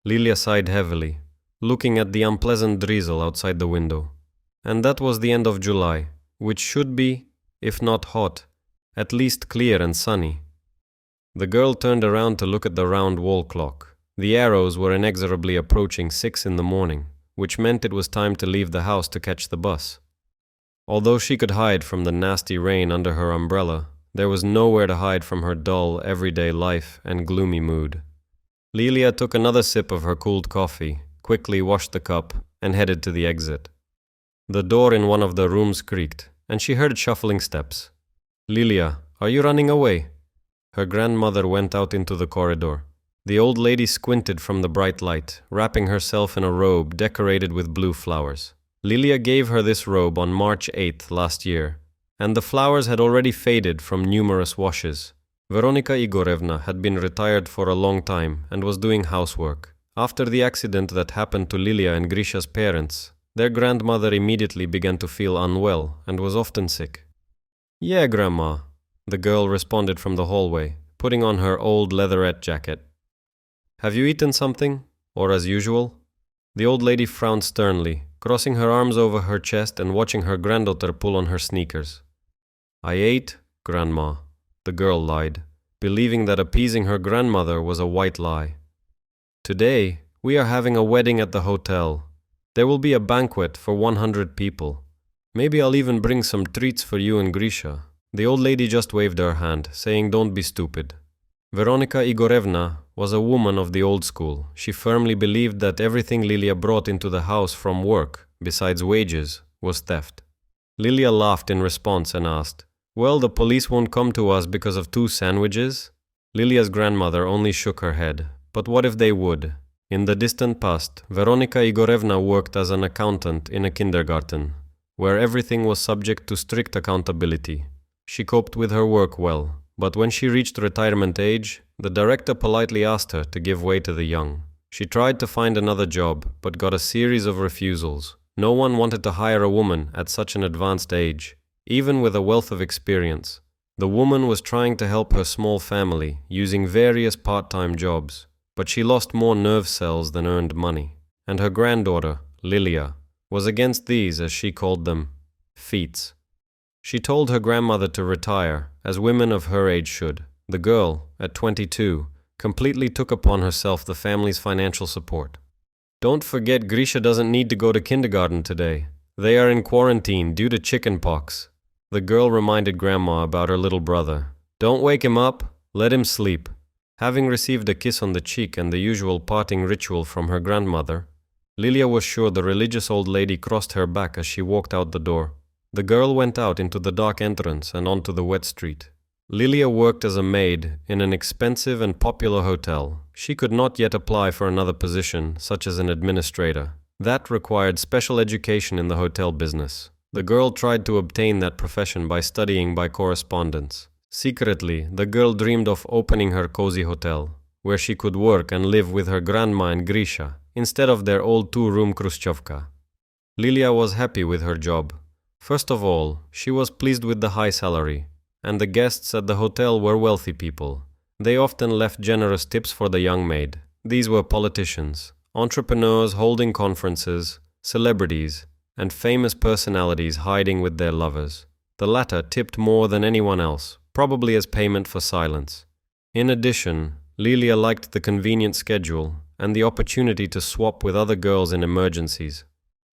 Lilia sighed heavily, looking at the unpleasant drizzle outside the window. And that was the end of July, which should be, if not hot, at least clear and sunny. The girl turned around to look at the round wall clock. The arrows were inexorably approaching 6 in the morning, which meant it was time to leave the house to catch the bus. Although she could hide from the nasty rain under her umbrella, there was nowhere to hide from her dull, everyday life and gloomy mood. Lilia took another sip of her cooled coffee, quickly washed the cup, and headed to the exit. The door in one of the rooms creaked, and she heard shuffling steps. "Lilia, are you running away?" Her grandmother went out into the corridor. The old lady squinted from the bright light, wrapping herself in a robe decorated with blue flowers. Lilia gave her this robe on March 8th last year, and the flowers had already faded from numerous washes. Veronika Igorevna had been retired for a long time and was doing housework. After the accident that happened to Lilia and Grisha's parents, their grandmother immediately began to feel unwell and was often sick. "Yeah, Grandma," the girl responded from the hallway, putting on her old leatherette jacket. "Have you eaten something? Or as usual?" The old lady frowned sternly, crossing her arms over her chest and watching her granddaughter pull on her sneakers. "I ate, Grandma," the girl lied, believing that appeasing her grandmother was a white lie. "Today, we are having a wedding at the hotel. There will be a banquet for 100 people. Maybe I'll even bring some treats for you and Grisha." The old lady just waved her hand, saying don't be stupid. Veronika Igorevna was a woman of the old school. She firmly believed that everything Lilia brought into the house from work, besides wages, was theft. Lilia laughed in response and asked, "Well, the police won't come to us because of 2 sandwiches?" Lilia's grandmother only shook her head. But what if they would? In the distant past, Veronika Igorevna worked as an accountant in a kindergarten, where everything was subject to strict accountability. She coped with her work well, but when she reached retirement age, the director politely asked her to give way to the young. She tried to find another job, but got a series of refusals. No one wanted to hire a woman at such an advanced age, even with a wealth of experience. The woman was trying to help her small family, using various part-time jobs, but she lost more nerve cells than earned money. And her granddaughter, Lilia, was against these, as she called them, feats. She told her grandmother to retire, as women of her age should. The girl, at 22, completely took upon herself the family's financial support. "Don't forget Grisha doesn't need to go to kindergarten today. They are in quarantine due to chicken pox." The girl reminded Grandma about her little brother. "Don't wake him up, let him sleep." Having received a kiss on the cheek and the usual parting ritual from her grandmother, Lilia was sure the religious old lady crossed her back as she walked out the door. The girl went out into the dark entrance and onto the wet street. Lilia worked as a maid in an expensive and popular hotel. She could not yet apply for another position, such as an administrator. That required special education in the hotel business. The girl tried to obtain that profession by studying by correspondence. Secretly, the girl dreamed of opening her cozy hotel, where she could work and live with her grandma and Grisha, instead of their old 2-room Khrushchevka. Lilia was happy with her job. First of all, she was pleased with the high salary, and the guests at the hotel were wealthy people. They often left generous tips for the young maid. These were politicians, entrepreneurs holding conferences, celebrities, and famous personalities hiding with their lovers. The latter tipped more than anyone else, probably as payment for silence. In addition, Lilia liked the convenient schedule and the opportunity to swap with other girls in emergencies.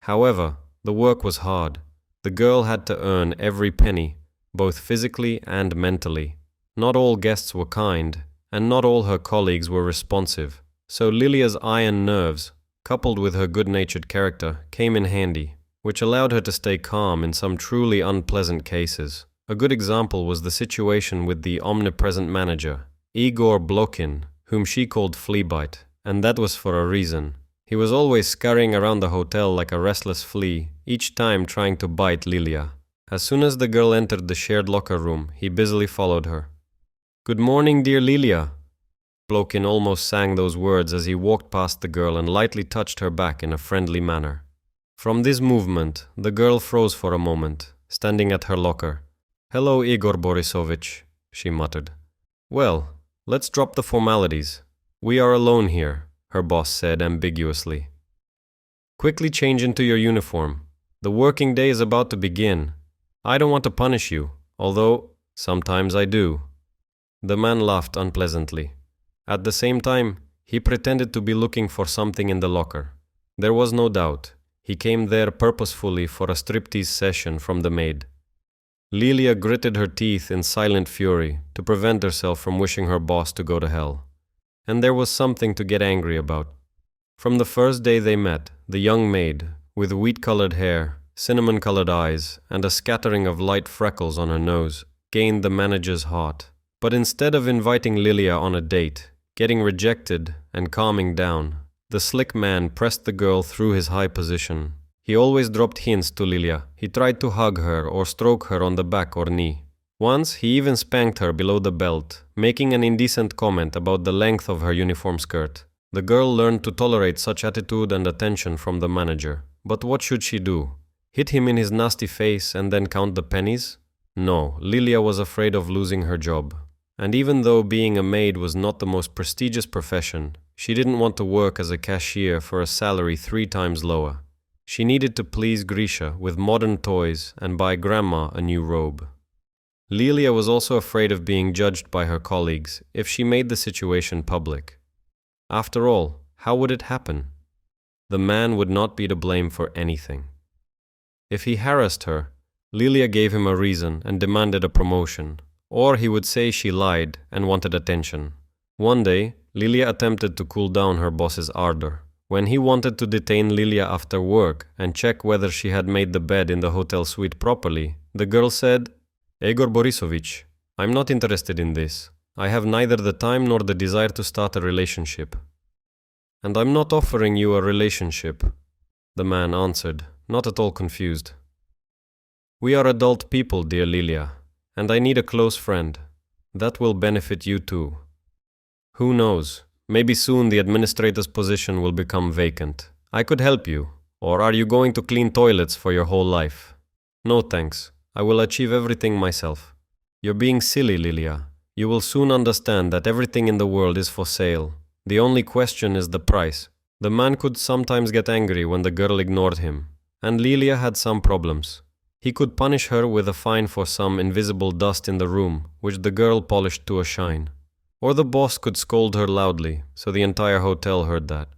However, the work was hard. The girl had to earn every penny, both physically and mentally. Not all guests were kind, and not all her colleagues were responsive. So Lilia's iron nerves, coupled with her good-natured character, came in handy, which allowed her to stay calm in some truly unpleasant cases. A good example was the situation with the omnipresent manager, Igor Blokin, whom she called Fleabite, and that was for a reason. He was always scurrying around the hotel like a restless flea, each time trying to bite Lilia. As soon as the girl entered the shared locker room, he busily followed her. "Good morning, dear Lilia." Blokin almost sang those words as he walked past the girl and lightly touched her back in a friendly manner. From this movement, the girl froze for a moment, standing at her locker. "Hello, Igor Borisovich," she muttered. "Well, let's drop the formalities. We are alone here." her boss said ambiguously. Quickly change into your uniform. The working day is about to begin. I don't want to punish you, although sometimes I do. The man laughed unpleasantly. At the same time, he pretended to be looking for something in the locker. There was no doubt. He came there purposefully for a striptease session from the maid. Lilia gritted her teeth in silent fury to prevent herself from wishing her boss to go to hell. And there was something to get angry about. From the first day they met, the young maid, with wheat-colored hair, cinnamon-colored eyes, and a scattering of light freckles on her nose, gained the manager's heart. But instead of inviting Lilia on a date, getting rejected, and calming down, the slick man pressed the girl through his high position. He always dropped hints to Lilia. He tried to hug her or stroke her on the back or knee. Once, he even spanked her below the belt, making an indecent comment about the length of her uniform skirt. The girl learned to tolerate such attitude and attention from the manager. But what should she do? Hit him in his nasty face and then count the pennies? No, Lilia was afraid of losing her job. And even though being a maid was not the most prestigious profession, she didn't want to work as a cashier for a salary 3 times lower. She needed to please Grisha with modern toys and buy Grandma a new robe. Lilia was also afraid of being judged by her colleagues if she made the situation public. After all, how would it happen? The man would not be to blame for anything. If he harassed her, Lilia gave him a reason and demanded a promotion, or he would say she lied and wanted attention. One day, Lilia attempted to cool down her boss's ardor. When he wanted to detain Lilia after work and check whether she had made the bed in the hotel suite properly, the girl said, "Egor Borisovich, I'm not interested in this. I have neither the time nor the desire to start a relationship." "And I'm not offering you a relationship," the man answered, not at all confused. "We are adult people, dear Lilia, and I need a close friend. That will benefit you too. Who knows? Maybe soon the administrator's position will become vacant. I could help you. Or are you going to clean toilets for your whole life? No thanks. I will achieve everything myself. You're being silly, Lilia. You will soon understand that everything in the world is for sale. The only question is the price." The man could sometimes get angry when the girl ignored him, and Lilia had some problems. He could punish her with a fine for some invisible dust in the room, which the girl polished to a shine. Or the boss could scold her loudly, so the entire hotel heard that.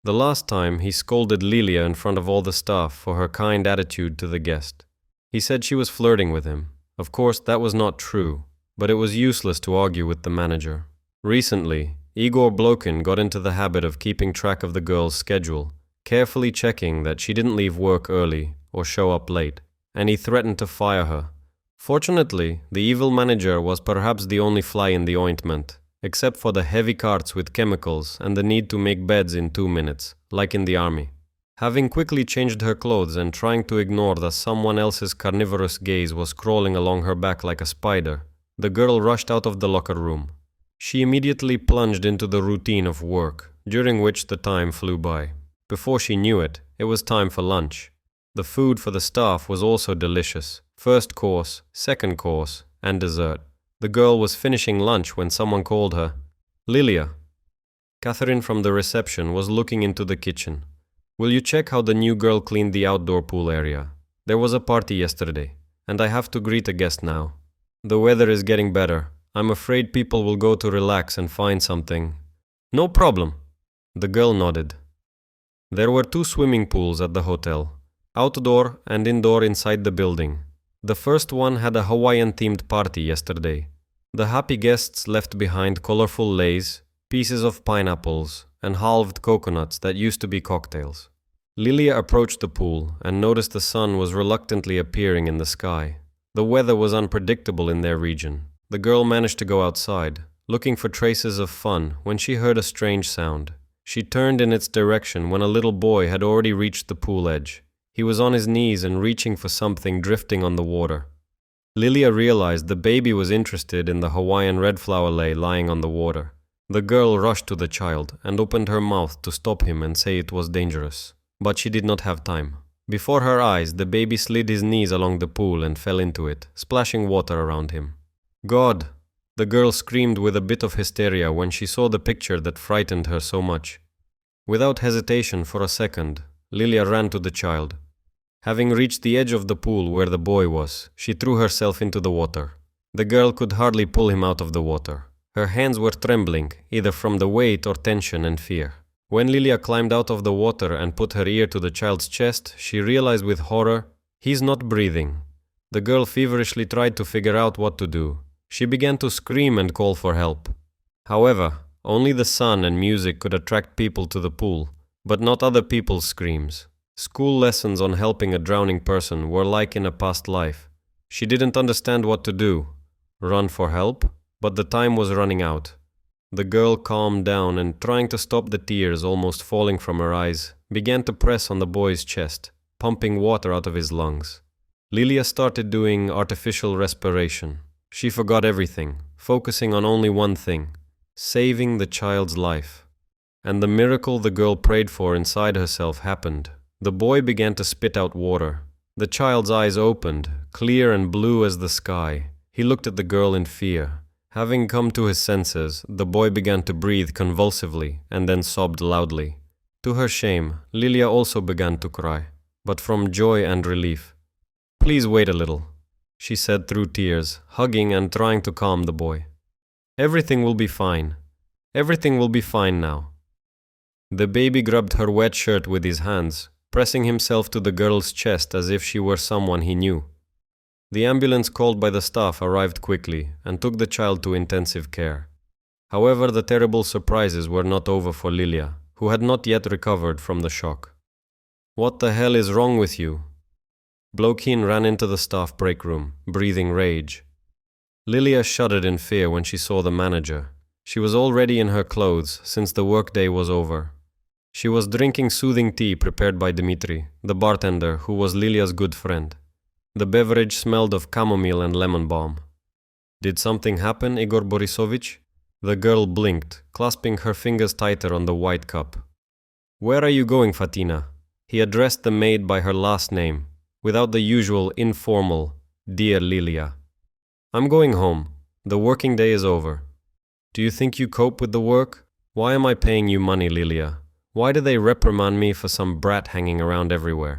The last time, he scolded Lilia in front of all the staff for her kind attitude to the guest. He said she was flirting with him. Of course, that was not true, but it was useless to argue with the manager. Recently, Igor Blokin got into the habit of keeping track of the girl's schedule, carefully checking that she didn't leave work early or show up late, and he threatened to fire her. Fortunately, the evil manager was perhaps the only fly in the ointment, except for the heavy carts with chemicals and the need to make beds in 2 minutes, like in the army. Having quickly changed her clothes and trying to ignore that someone else's carnivorous gaze was crawling along her back like a spider, the girl rushed out of the locker room. She immediately plunged into the routine of work, during which the time flew by. Before she knew it, it was time for lunch. The food for the staff was also delicious. First course, second course, and dessert. The girl was finishing lunch when someone called her. "Lilia." Catherine from the reception was looking into the kitchen. "Will you check how the new girl cleaned the outdoor pool area? There was a party yesterday, and I have to greet a guest now. The weather is getting better. I'm afraid people will go to relax and find something." "No problem." The girl nodded. There were 2 swimming pools at the hotel, outdoor and indoor inside the building. The first one had a Hawaiian-themed party yesterday. The happy guests left behind colorful leis, pieces of pineapples, and halved coconuts that used to be cocktails. Lilia approached the pool and noticed the sun was reluctantly appearing in the sky. The weather was unpredictable in their region. The girl managed to go outside, looking for traces of fun, when she heard a strange sound. She turned in its direction when a little boy had already reached the pool edge. He was on his knees and reaching for something drifting on the water. Lilia realized the baby was interested in the Hawaiian red flower lei lying on the water. The girl rushed to the child and opened her mouth to stop him and say it was dangerous. But she did not have time. Before her eyes, the baby slid his knees along the pool and fell into it, splashing water around him. "God!" The girl screamed with a bit of hysteria when she saw the picture that frightened her so much. Without hesitation for a second, Lilia ran to the child. Having reached the edge of the pool where the boy was, she threw herself into the water. The girl could hardly pull him out of the water. Her hands were trembling, either from the weight or tension and fear. When Lilia climbed out of the water and put her ear to the child's chest, she realized with horror, he's not breathing. The girl feverishly tried to figure out what to do. She began to scream and call for help. However, only the sun and music could attract people to the pool, but not other people's screams. School lessons on helping a drowning person were like in a past life. She didn't understand what to do. Run for help? But the time was running out. The girl calmed down and, trying to stop the tears almost falling from her eyes, began to press on the boy's chest, pumping water out of his lungs. Lilia started doing artificial respiration. She forgot everything, focusing on only one thing: saving the child's life. And the miracle the girl prayed for inside herself happened. The boy began to spit out water. The child's eyes opened, clear and blue as the sky. He looked at the girl in fear. Having come to his senses, the boy began to breathe convulsively and then sobbed loudly. To her shame, Lilia also began to cry, but from joy and relief. "Please wait a little," she said through tears, hugging and trying to calm the boy. "Everything will be fine. Everything will be fine now." The baby grabbed her wet shirt with his hands, pressing himself to the girl's chest as if she were someone he knew. The ambulance called by the staff arrived quickly and took the child to intensive care. However, the terrible surprises were not over for Lilia, who had not yet recovered from the shock. "What the hell is wrong with you?" Blokin ran into the staff break room, breathing rage. Lilia shuddered in fear when she saw the manager. She was already in her clothes since the workday was over. She was drinking soothing tea prepared by Dmitri, the bartender who was Lilia's good friend. The beverage smelled of chamomile and lemon balm. "Did something happen, Igor Borisovich?" The girl blinked, clasping her fingers tighter on the white cup. "Where are you going, Fatina?" He addressed the maid by her last name, without the usual informal, "Dear Lilia." "I'm going home. The working day is over." "Do you think you cope with the work? Why am I paying you money, Lilia? Why do they reprimand me for some brat hanging around everywhere?"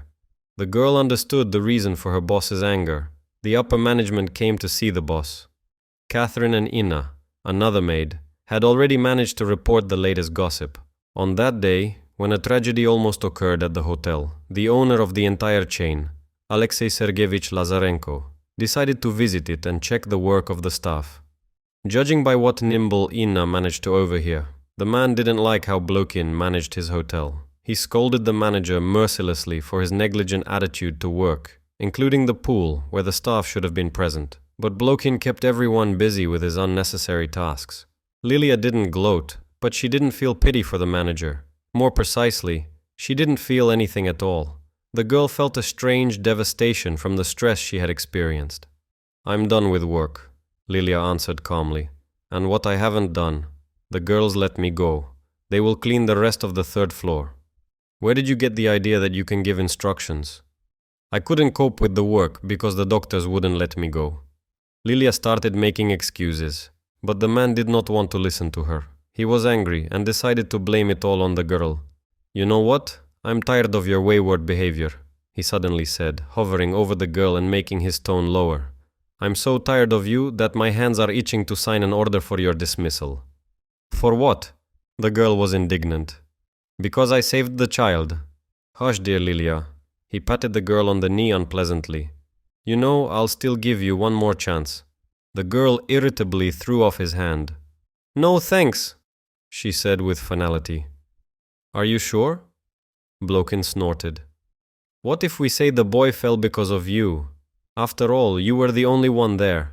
The girl understood the reason for her boss's anger. The upper management came to see the boss. Catherine and Inna, another maid, had already managed to report the latest gossip. On that day, when a tragedy almost occurred at the hotel, the owner of the entire chain, Alexei Sergeyevich Lazarenko, decided to visit it and check the work of the staff. Judging by what nimble Inna managed to overhear, the man didn't like how Blokin managed his hotel. He scolded the manager mercilessly for his negligent attitude to work, including the pool where the staff should have been present. But Blokin kept everyone busy with his unnecessary tasks. Lilia didn't gloat, but she didn't feel pity for the manager. More precisely, she didn't feel anything at all. The girl felt a strange devastation from the stress she had experienced. "I'm done with work," Lilia answered calmly. "And what I haven't done, the girls let me go. They will clean the rest of the third floor." "Where did you get the idea that you can give instructions?" "I couldn't cope with the work because the doctors wouldn't let me go." Lilia started making excuses, but the man did not want to listen to her. He was angry and decided to blame it all on the girl. "You know what? I'm tired of your wayward behavior," he suddenly said, hovering over the girl and making his tone lower. "I'm so tired of you that my hands are itching to sign an order for your dismissal." "For what?" The girl was indignant. "Because I saved the child." "Hush, dear Lilia." He patted the girl on the knee unpleasantly. "You know, I'll still give you one more chance." The girl irritably threw off his hand. "No thanks," she said with finality. "Are you sure?" Blokin snorted. "What if we say the boy fell because of you? After all, you were the only one there.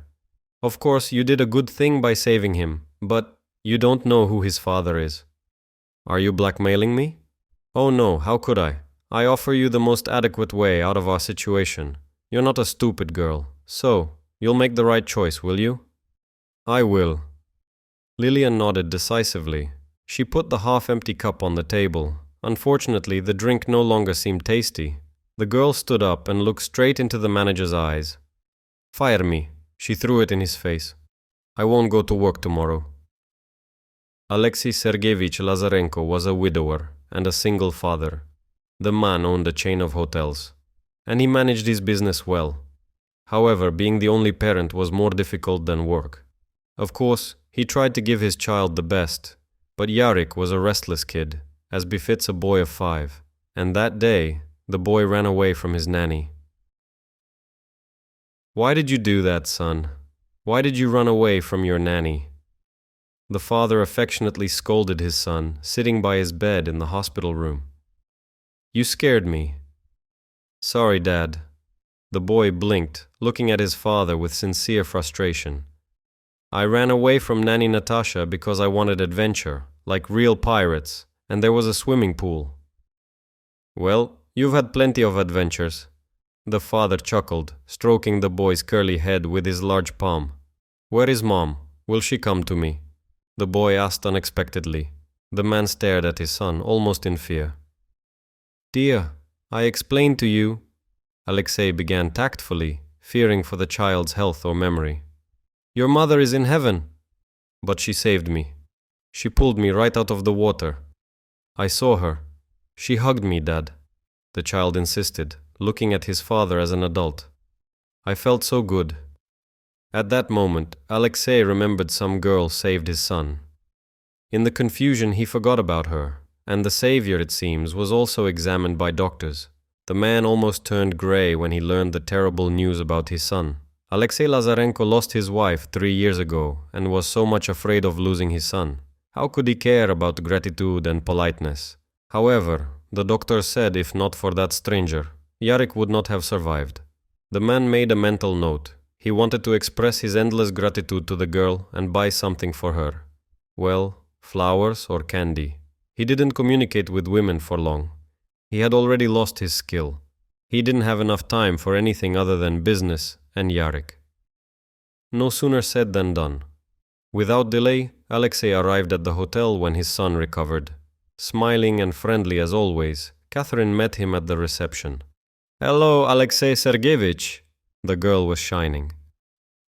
Of course, you did a good thing by saving him, but you don't know who his father is." "Are you blackmailing me?" "Oh no, how could I? I offer you the most adequate way out of our situation. You're not a stupid girl, so you'll make the right choice, will you?" "I will." Lilia nodded decisively. She put the half-empty cup on the table. Unfortunately, the drink no longer seemed tasty. The girl stood up and looked straight into the manager's eyes. "Fire me," she threw it in his face. "I won't go to work tomorrow." Alexei Sergeyevich Lazarenko was a widower and a single father. The man owned a chain of hotels, and he managed his business well. However, being the only parent was more difficult than work. Of course, he tried to give his child the best, but Yarik was a restless kid, as befits a boy of 5, and that day, the boy ran away from his nanny. "Why did you do that, son? Why did you run away from your nanny?" The father affectionately scolded his son, sitting by his bed in the hospital room. "You scared me." "Sorry, Dad." The boy blinked, looking at his father with sincere frustration. "I ran away from Nanny Natasha because I wanted adventure, like real pirates, and there was a swimming pool." "Well, you've had plenty of adventures." The father chuckled, stroking the boy's curly head with his large palm. "Where is Mom? Will she come to me?" The boy asked unexpectedly. The man stared at his son, almost in fear. "Dear, I explained to you," Alexei began tactfully, fearing for the child's health or memory. "Your mother is in heaven." "But she saved me. She pulled me right out of the water. I saw her. She hugged me, Dad," the child insisted, looking at his father as an adult. "I felt so good." At that moment, Alexei remembered some girl saved his son. In the confusion, he forgot about her, and the savior, it seems, was also examined by doctors. The man almost turned grey when he learned the terrible news about his son. Alexei Lazarenko lost his wife 3 years ago and was so much afraid of losing his son. How could he care about gratitude and politeness? However, the doctor said if not for that stranger, Yarik would not have survived. The man made a mental note. He wanted to express his endless gratitude to the girl and buy something for her. Well, flowers or candy. He didn't communicate with women for long. He had already lost his skill. He didn't have enough time for anything other than business and Yarik. No sooner said than done. Without delay, Alexei arrived at the hotel when his son recovered. Smiling and friendly as always, Catherine met him at the reception. "Hello, Alexei Sergeyevich." The girl was shining.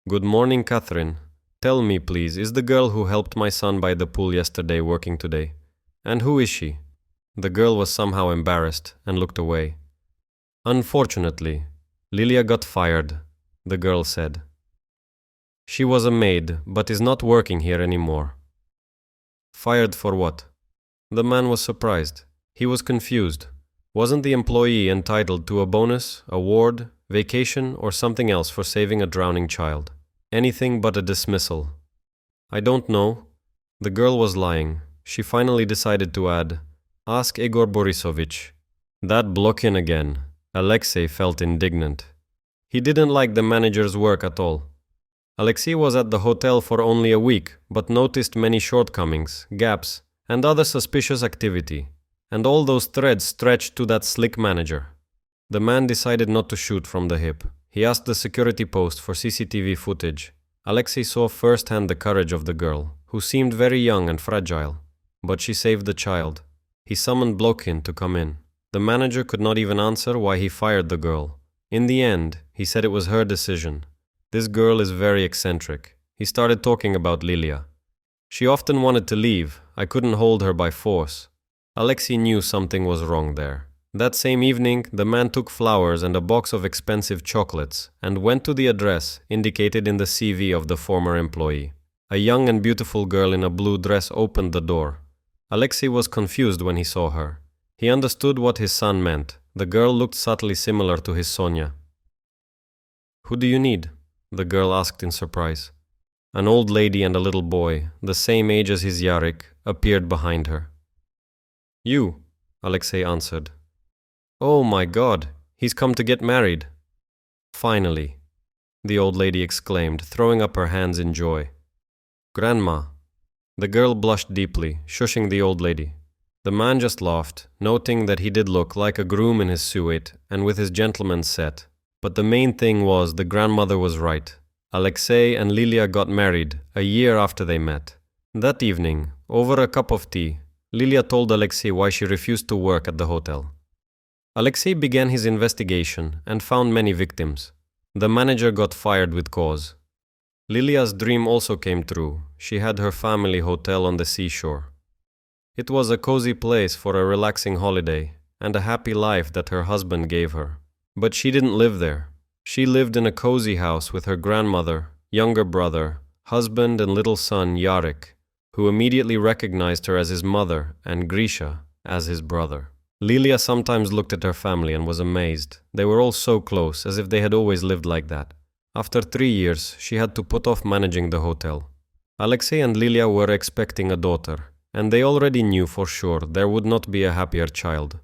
"Good morning, Catherine. Tell me, please, is the girl who helped my son by the pool yesterday working today? And who is she?" The girl was somehow embarrassed and looked away. "Unfortunately, Lilia got fired," the girl said. "She was a maid, but is not working here anymore." "Fired for what?" The man was surprised. He was confused. Wasn't the employee entitled to a bonus, award, vacation, or something else for saving a drowning child? Anything but a dismissal. "I don't know." The girl was lying. She finally decided to add, "Ask Igor Borisovich." That Blokhin again. Alexei felt indignant. He didn't like the manager's work at all. Alexei was at the hotel for only a week, but noticed many shortcomings, gaps, and other suspicious activity. And all those threads stretched to that slick manager. The man decided not to shoot from the hip. He asked the security post for CCTV footage. Alexei saw firsthand the courage of the girl, who seemed very young and fragile. But she saved the child. He summoned Blokhin to come in. The manager could not even answer why he fired the girl. In the end, he said it was her decision. "This girl is very eccentric." He started talking about Lilia. "She often wanted to leave. I couldn't hold her by force." Alexei knew something was wrong there. That same evening, the man took flowers and a box of expensive chocolates and went to the address indicated in the CV of the former employee. A young and beautiful girl in a blue dress opened the door. Alexei was confused when he saw her. He understood what his son meant. The girl looked subtly similar to his Sonia. "Who do you need?" the girl asked in surprise. An old lady and a little boy, the same age as his Yarik, appeared behind her. "You," Alexei answered. "Oh my God, he's come to get married." "Finally," the old lady exclaimed, throwing up her hands in joy. "Grandma." The girl blushed deeply, shushing the old lady. The man just laughed, noting that he did look like a groom in his suit and with his gentleman's set. But the main thing was the grandmother was right. Alexei and Lilia got married a year after they met. That evening, over a cup of tea, Lilia told Alexei why she refused to work at the hotel. Alexei began his investigation and found many victims. The manager got fired with cause. Lilia's dream also came true. She had her family hotel on the seashore. It was a cozy place for a relaxing holiday and a happy life that her husband gave her. But she didn't live there. She lived in a cozy house with her grandmother, younger brother, husband and little son Yarek, who immediately recognized her as his mother and Grisha as his brother. Lilia sometimes looked at her family and was amazed. They were all so close, as if they had always lived like that. After 3 years, she had to put off managing the hotel. Alexei and Lilia were expecting a daughter, and they already knew for sure there would not be a happier child.